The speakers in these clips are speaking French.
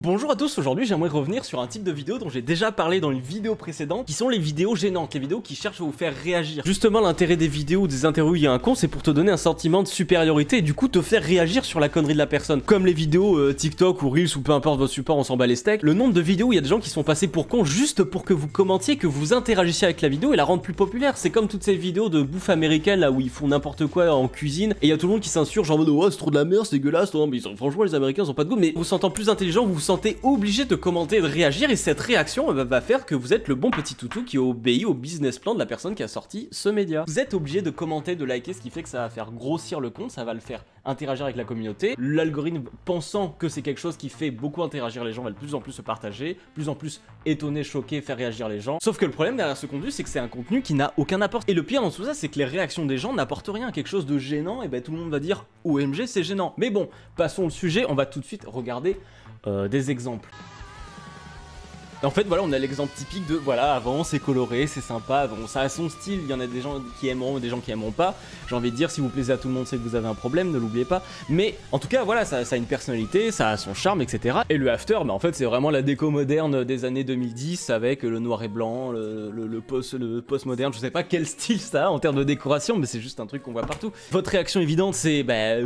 Bonjour à tous, aujourd'hui j'aimerais revenir sur un type de vidéo dont j'ai déjà parlé dans une vidéo précédente, qui sont les vidéos gênantes, les vidéos qui cherchent à vous faire réagir. Justement, l'intérêt des vidéos ou des interviews où il y a un con, c'est pour te donner un sentiment de supériorité et du coup te faire réagir sur la connerie de la personne. Comme les vidéos TikTok ou Reels ou peu importe votre support, on s'en bat les steaks. Le nombre de vidéos où il y a des gens qui sont passés pour cons juste pour que vous commentiez, que vous interagissiez avec la vidéo et la rendre plus populaire. C'est comme toutes ces vidéos de bouffe américaine là où ils font n'importe quoi en cuisine et il y a tout le monde qui s'insurge en mode oh c'est trop de la merde, c'est dégueulasse, non mais franchement les Américains ils ont pas de goût, mais vous sentant plus intelligent, vous vous sentez obligé de commenter et de réagir et cette réaction va faire que vous êtes le bon petit toutou qui obéit au business plan de la personne qui a sorti ce média. Vous êtes obligé de commenter, de liker, ce qui fait que ça va faire grossir le compte, ça va le faire interagir avec la communauté. L'algorithme pensant que c'est quelque chose qui fait beaucoup interagir les gens va de plus en plus se partager, plus en plus étonner, choquer, faire réagir les gens. Sauf que le problème derrière ce contenu c'est que c'est un contenu qui n'a aucun apport. Et le pire dans tout ça c'est que les réactions des gens n'apportent rien, quelque chose de gênant et ben tout le monde va dire OMG c'est gênant. Mais bon, passons au sujet, on va tout de suite regarder des exemples. En fait voilà, on a l'exemple typique de voilà, avant c'est coloré, c'est sympa, bon ça a son style, il y en a des gens qui aimeront et des gens qui aimeront pas. J'ai envie de dire si vous plaisez à tout le monde c'est que vous avez un problème, ne l'oubliez pas. Mais en tout cas voilà, ça a une personnalité, ça a son charme, etc. Et le after, bah, en fait c'est vraiment la déco moderne des années 2010 avec le noir et blanc, le post-moderne, je sais pas quel style ça a en termes de décoration, mais c'est juste un truc qu'on voit partout. Votre réaction évidente c'est bah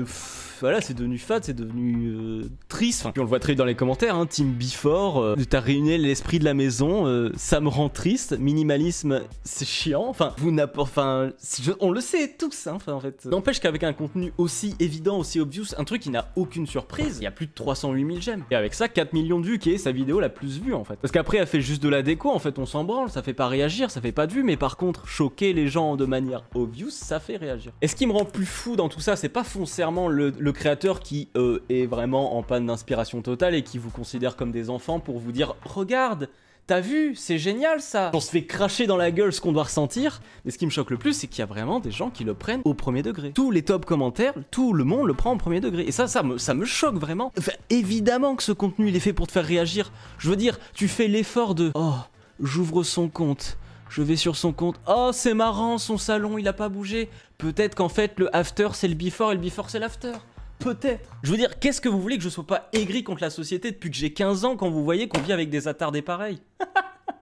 voilà, c'est devenu fade, c'est devenu triste. Enfin, puis on le voit très dans les commentaires, hein, Team Before, t'as réuni l'esprit de la maison, ça me rend triste, minimalisme, c'est chiant. Enfin, vous n'apportez, enfin, on le sait tous, hein, en fait. N'empêche qu'avec un contenu aussi évident, aussi obvious, un truc qui n'a aucune surprise, il y a plus de 308 000 j'aime. Et avec ça, 4 millions de vues, qui est sa vidéo la plus vue, en fait. Parce qu'après, elle fait juste de la déco, en fait, on s'en branle, ça fait pas réagir, ça fait pas de vues, mais par contre, choquer les gens de manière obvious, ça fait réagir. Et ce qui me rend plus fou dans tout ça, c'est pas foncièrement le créateur qui est vraiment en panne d'inspiration totale et qui vous considère comme des enfants pour vous dire regarde, t'as vu, c'est génial ça. On se fait cracher dans la gueule ce qu'on doit ressentir, mais ce qui me choque le plus c'est qu'il y a vraiment des gens qui le prennent au premier degré. Tous les top commentaires, tout le monde le prend au premier degré et ça me choque vraiment. Enfin, évidemment que ce contenu il est fait pour te faire réagir. Je veux dire, tu fais l'effort de oh, j'ouvre son compte, je vais sur son compte, oh c'est marrant, son salon il a pas bougé. Peut-être qu'en fait le after c'est le before et le before c'est l'after. Peut-être. Je veux dire, qu'est-ce que vous voulez que je sois pas aigri contre la société depuis que j'ai 15 ans quand vous voyez qu'on vit avec des attardés pareils?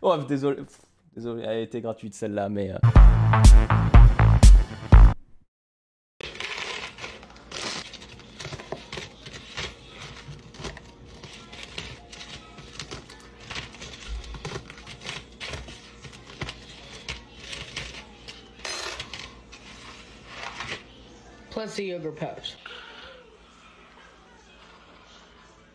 Oh, désolé. Désolé, elle était gratuite celle-là, mais... Plus the yogurt pouch.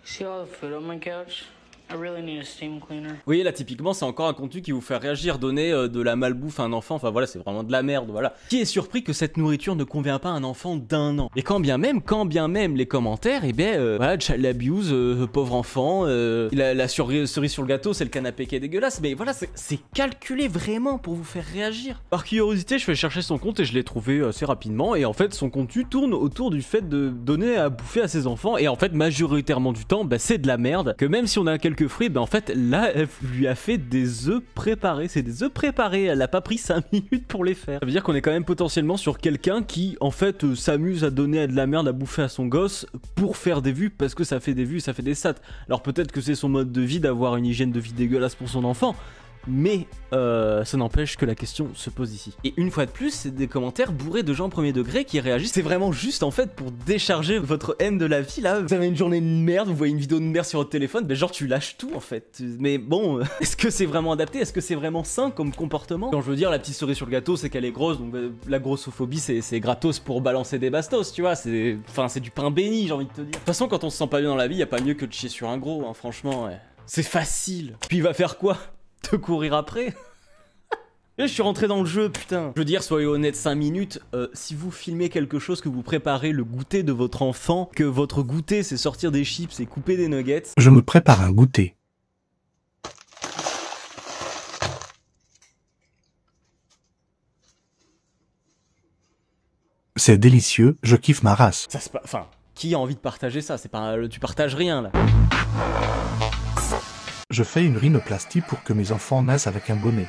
See all the food on my couch? I really need a steam cleaner. Vous voyez là typiquement c'est encore un contenu qui vous fait réagir, donner de la malbouffe à un enfant, enfin voilà c'est vraiment de la merde, voilà. Qui est surpris que cette nourriture ne convient pas à un enfant d'1 an? Et quand bien même les commentaires, et ben voilà, child abuse, pauvre enfant, la cerise sur le gâteau c'est le canapé qui est dégueulasse, mais voilà c'est calculé vraiment pour vous faire réagir. Par curiosité je vais chercher son compte et je l'ai trouvé assez rapidement et en fait son contenu tourne autour du fait de donner à bouffer à ses enfants et en fait majoritairement du temps bah, c'est de la merde, que même si on a quelques fruits, ben en fait là elle lui a fait des œufs préparés, c'est des œufs préparés, elle a pas pris 5 minutes pour les faire. Ça veut dire qu'on est quand même potentiellement sur quelqu'un qui en fait s'amuse à donner de la merde à bouffer à son gosse pour faire des vues, parce que ça fait des vues, ça fait des stats. Alors peut-être que c'est son mode de vie d'avoir une hygiène de vie dégueulasse pour son enfant, mais ça n'empêche que la question se pose ici. Et une fois de plus, c'est des commentaires bourrés de gens premier degré qui réagissent. C'est vraiment juste en fait pour décharger votre haine de la vie là. Vous avez une journée de merde, vous voyez une vidéo de merde sur votre téléphone, ben genre tu lâches tout en fait. Mais bon, est-ce que c'est vraiment adapté? Est-ce que c'est vraiment sain comme comportement? Quand je veux dire la petite cerise sur le gâteau, c'est qu'elle est grosse, donc la grossophobie c'est gratos pour balancer des bastos, tu vois. C'est du pain béni, j'ai envie de te dire. De toute façon, quand on se sent pas bien dans la vie, y a pas mieux que de chier sur un gros, hein, franchement. Ouais. C'est facile. Puis il va faire quoi? Te courir après? Et je suis rentré dans le jeu, putain. Je veux dire, soyez honnête 5 minutes, si vous filmez quelque chose, que vous préparez le goûter de votre enfant, que votre goûter c'est sortir des chips et couper des nuggets. Je me prépare un goûter. C'est délicieux, je kiffe ma race. Ça c'est pas... Enfin, qui a envie de partager ça? C'est pas... Tu partages rien là. Je fais une rhinoplastie pour que mes enfants naissent avec un bonnet.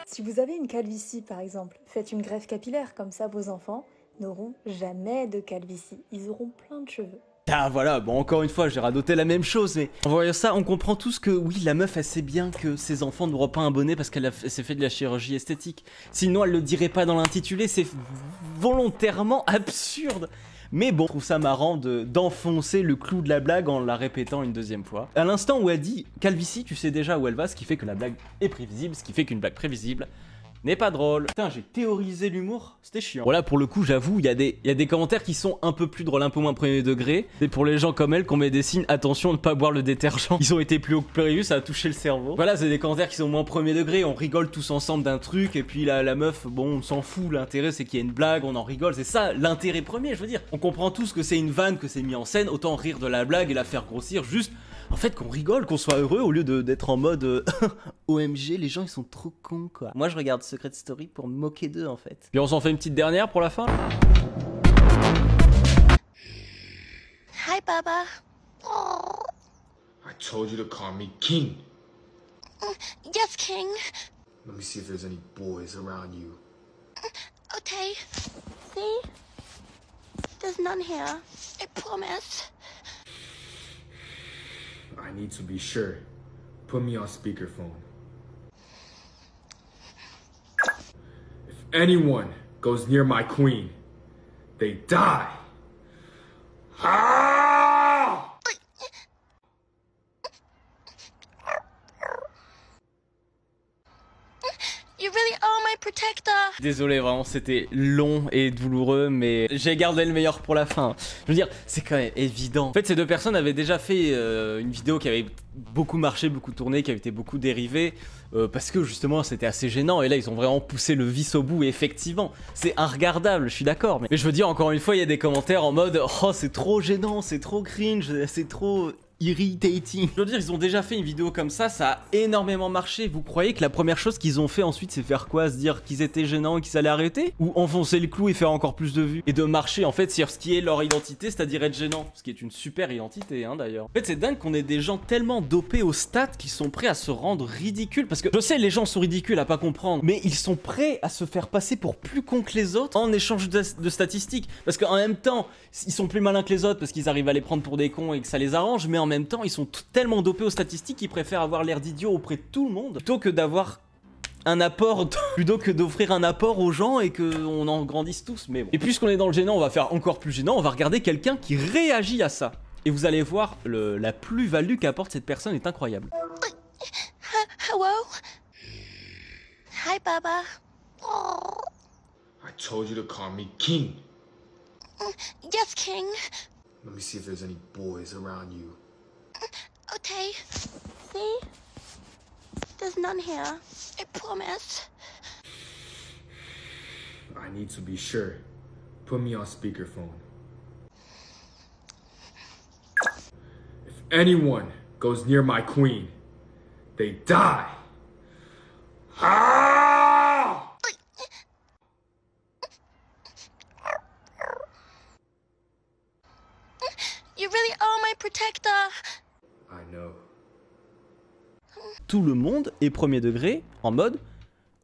Si vous avez une calvitie par exemple, faites une greffe capillaire, comme ça vos enfants n'auront jamais de calvitie, ils auront plein de cheveux. Ah voilà, bon encore une fois j'ai radoté la même chose, mais en voyant ça on comprend tous que oui la meuf elle sait bien que ses enfants n'auront pas un bonnet parce qu'elle s'est fait de la chirurgie esthétique. Sinon elle le dirait pas dans l'intitulé, c'est volontairement absurde. Mais bon, je trouve ça marrant d'enfoncer le clou de la blague en la répétant une deuxième fois. À l'instant où elle dit calvitie, tu sais déjà où elle va, ce qui fait que la blague est prévisible, ce qui fait qu'une blague prévisible n'est pas drôle. Putain, j'ai théorisé l'humour, c'était chiant. Voilà, pour le coup, j'avoue, il y a des commentaires qui sont un peu plus drôles, un peu moins premier degré. C'est pour les gens comme elle qu'on met des signes, attention de ne pas boire le détergent. Ils ont été plus haut que prévu, ça a touché le cerveau. Voilà, c'est des commentaires qui sont moins premier degré, on rigole tous ensemble d'un truc, et puis la meuf, bon, on s'en fout, l'intérêt c'est qu'il y a une blague, on en rigole, c'est ça l'intérêt premier, je veux dire. On comprend tous que c'est une vanne, que c'est mis en scène, autant rire de la blague et la faire grossir, juste... En fait, qu'on rigole, qu'on soit heureux au lieu d'être en mode OMG, les gens ils sont trop cons quoi. Moi je regarde Secret Story pour me moquer d'eux en fait. Puis on s'en fait une petite dernière pour la fin. Hi, Baba. I told you to call me King. Yes, King. Let me see if there's any boys around you. Okay. See? There's none here. I promise. I need to be sure. Put me on speakerphone. If anyone goes near my queen, they die. Ah! You really are my protector. Désolé, vraiment, c'était long et douloureux, mais j'ai gardé le meilleur pour la fin. Je veux dire, c'est quand même évident. En fait, ces deux personnes avaient déjà fait une vidéo qui avait beaucoup marché, beaucoup tourné, qui avait été beaucoup dérivée, parce que justement, c'était assez gênant. Et là, ils ont vraiment poussé le vice au bout, et effectivement, c'est regardable, je suis d'accord. Mais je veux dire, encore une fois, il y a des commentaires en mode « Oh, c'est trop gênant, c'est trop cringe, c'est trop... » irritating. Je veux dire, ils ont déjà fait une vidéo comme ça a énormément marché. Vous croyez que la première chose qu'ils ont fait ensuite, c'est faire quoi? Se dire qu'ils étaient gênants et qu'ils allaient arrêter? Ou enfoncer le clou et faire encore plus de vues? Et de marcher en fait sur ce qui est leur identité, c'est-à-dire être gênant. Ce qui est une super identité, hein, d'ailleurs. En fait, c'est dingue qu'on ait des gens tellement dopés aux stats qui sont prêts à se rendre ridicules. Parce que je sais, les gens sont ridicules à pas comprendre, mais ils sont prêts à se faire passer pour plus cons que les autres en échange de statistiques. Parce qu'en même temps, ils sont plus malins que les autres parce qu'ils arrivent à les prendre pour des cons et que ça les arrange, mais en même temps, ils sont tellement dopés aux statistiques qu'ils préfèrent avoir l'air d'idiot auprès de tout le monde plutôt que d'avoir un apport, plutôt que d'offrir un apport aux gens et qu'on en grandisse tous. Mais bon. Et puisqu'on est dans le gênant, on va faire encore plus gênant, on va regarder quelqu'un qui réagit à ça. Et vous allez voir, la plus-value qu'apporte cette personne est incroyable. Hello? Hi, Baba. I told you to call me King. Yes, King. Let me see if there's any boys around you. Okay. See? There's none here. I promise. I need to be sure. Put me on speakerphone. If anyone goes near my queen, they die. Ah! You really are my protector. I know. Tout le monde est premier degré en mode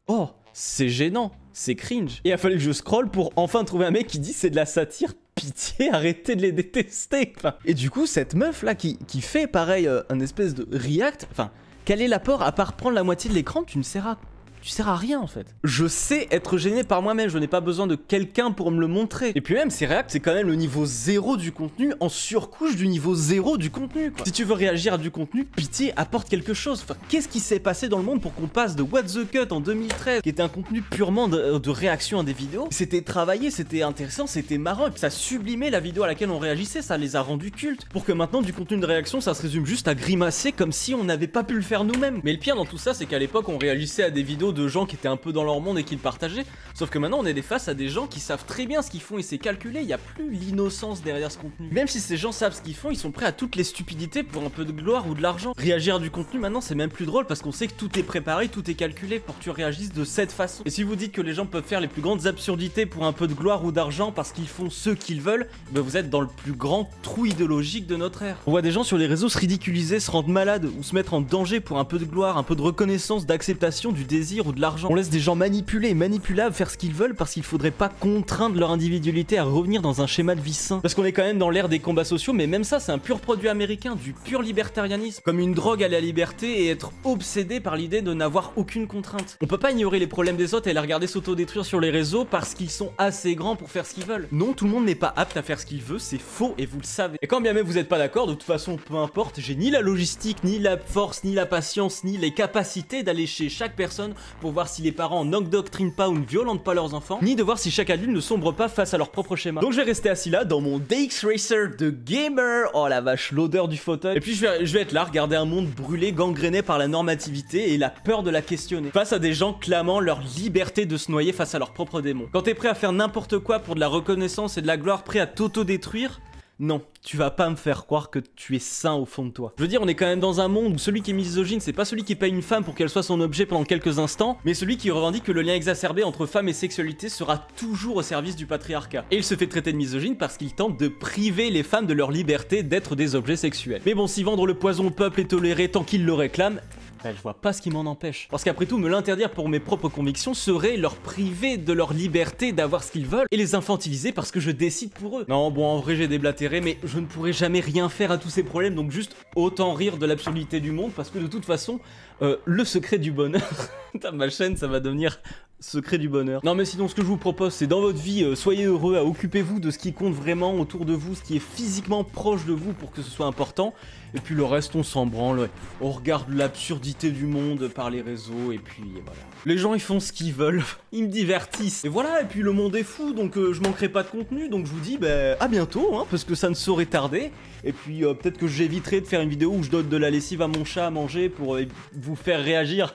oh c'est gênant, c'est cringe. Et il a fallu que je scrolle pour enfin trouver un mec qui dit c'est de la satire, pitié, arrêtez de les détester. Enfin, et du coup cette meuf là qui fait pareil un espèce de react, enfin quel est l'apport à part prendre la moitié de l'écran? Tu sers à rien en fait. Je sais être gêné par moi-même, je n'ai pas besoin de quelqu'un pour me le montrer. Et puis même, ces réacts, c'est quand même le niveau 0 du contenu en surcouche du niveau 0 du contenu, quoi. Si tu veux réagir à du contenu, pitié, apporte quelque chose. Enfin, qu'est-ce qui s'est passé dans le monde pour qu'on passe de What the Cut en 2013, qui était un contenu purement de réaction à des vidéos? C'était travaillé, c'était intéressant, c'était marrant, et puis ça sublimait la vidéo à laquelle on réagissait, ça les a rendus cultes. Pour que maintenant, du contenu de réaction, ça se résume juste à grimacer comme si on n'avait pas pu le faire nous-mêmes. Mais le pire dans tout ça, c'est qu'à l'époque, on réagissait à des vidéos de gens qui étaient un peu dans leur monde et qui le partageaient, sauf que maintenant on est face à des gens qui savent très bien ce qu'ils font et c'est calculé, il n'y a plus l'innocence derrière ce contenu. Même si ces gens savent ce qu'ils font, ils sont prêts à toutes les stupidités pour un peu de gloire ou de l'argent. Réagir à du contenu maintenant c'est même plus drôle parce qu'on sait que tout est préparé, tout est calculé pour que tu réagisses de cette façon. Et si vous dites que les gens peuvent faire les plus grandes absurdités pour un peu de gloire ou d'argent parce qu'ils font ce qu'ils veulent, ben vous êtes dans le plus grand trou idéologique de notre ère. On voit des gens sur les réseaux se ridiculiser, se rendre malades ou se mettre en danger pour un peu de gloire, un peu de reconnaissance, d'acceptation, du désir plaisir ou de l'argent. On laisse des gens manipulés et manipulables faire ce qu'ils veulent parce qu'il faudrait pas contraindre leur individualité à revenir dans un schéma de vie sain. Parce qu'on est quand même dans l'ère des combats sociaux, mais même ça c'est un pur produit américain, du pur libertarianisme. Comme une drogue à la liberté et être obsédé par l'idée de n'avoir aucune contrainte. On peut pas ignorer les problèmes des autres et les regarder s'autodétruire sur les réseaux parce qu'ils sont assez grands pour faire ce qu'ils veulent. Non, tout le monde n'est pas apte à faire ce qu'il veut, c'est faux et vous le savez. Et quand bien même vous êtes pas d'accord, de toute façon peu importe, j'ai ni la logistique, ni la force, ni la patience, ni les capacités d'aller chez chaque personne pour voir si les parents n'endoctrinent pas ou ne violentent pas leurs enfants, ni de voir si chaque adulte ne sombre pas face à leur propre schéma. Donc je vais rester assis là dans mon DX Racer de gamer. Oh la vache, l'odeur du fauteuil. Et puis je vais être là, regarder un monde brûlé, gangréné par la normativité et la peur de la questionner. Face à des gens clamant leur liberté de se noyer face à leurs propres démons. Quand t'es prêt à faire n'importe quoi pour de la reconnaissance et de la gloire, prêt à t'auto-détruire, non, tu vas pas me faire croire que tu es sain au fond de toi. Je veux dire, on est quand même dans un monde où celui qui est misogyne, c'est pas celui qui paye une femme pour qu'elle soit son objet pendant quelques instants, mais celui qui revendique que le lien exacerbé entre femme et sexualité sera toujours au service du patriarcat. Et il se fait traiter de misogyne parce qu'il tente de priver les femmes de leur liberté d'être des objets sexuels. Mais bon, si vendre le poison au peuple est toléré tant qu'il le réclame, ben, je vois pas ce qui m'en empêche. Parce qu'après tout, me l'interdire pour mes propres convictions serait leur priver de leur liberté d'avoir ce qu'ils veulent et les infantiliser parce que je décide pour eux. Non, bon, en vrai, j'ai déblatéré, mais je ne pourrai jamais rien faire à tous ces problèmes, donc juste autant rire de l'absurdité du monde parce que de toute façon, le secret du bonheur... Putain, ma chaîne, ça va devenir... secret du bonheur. Non mais sinon ce que je vous propose c'est dans votre vie, soyez heureux, occupez-vous de ce qui compte vraiment autour de vous, ce qui est physiquement proche de vous pour que ce soit important. Et puis le reste on s'en branle, on regarde l'absurdité du monde par les réseaux et puis voilà. Les gens ils font ce qu'ils veulent, ils me divertissent. Et voilà, et puis le monde est fou donc je manquerai pas de contenu, donc je vous dis bah, à bientôt hein, parce que ça ne saurait tarder. Et puis peut-être que j'éviterai de faire une vidéo où je donne de la lessive à mon chat à manger pour vous faire réagir.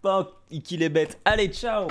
Pas qu'il est bête. Allez, ciao!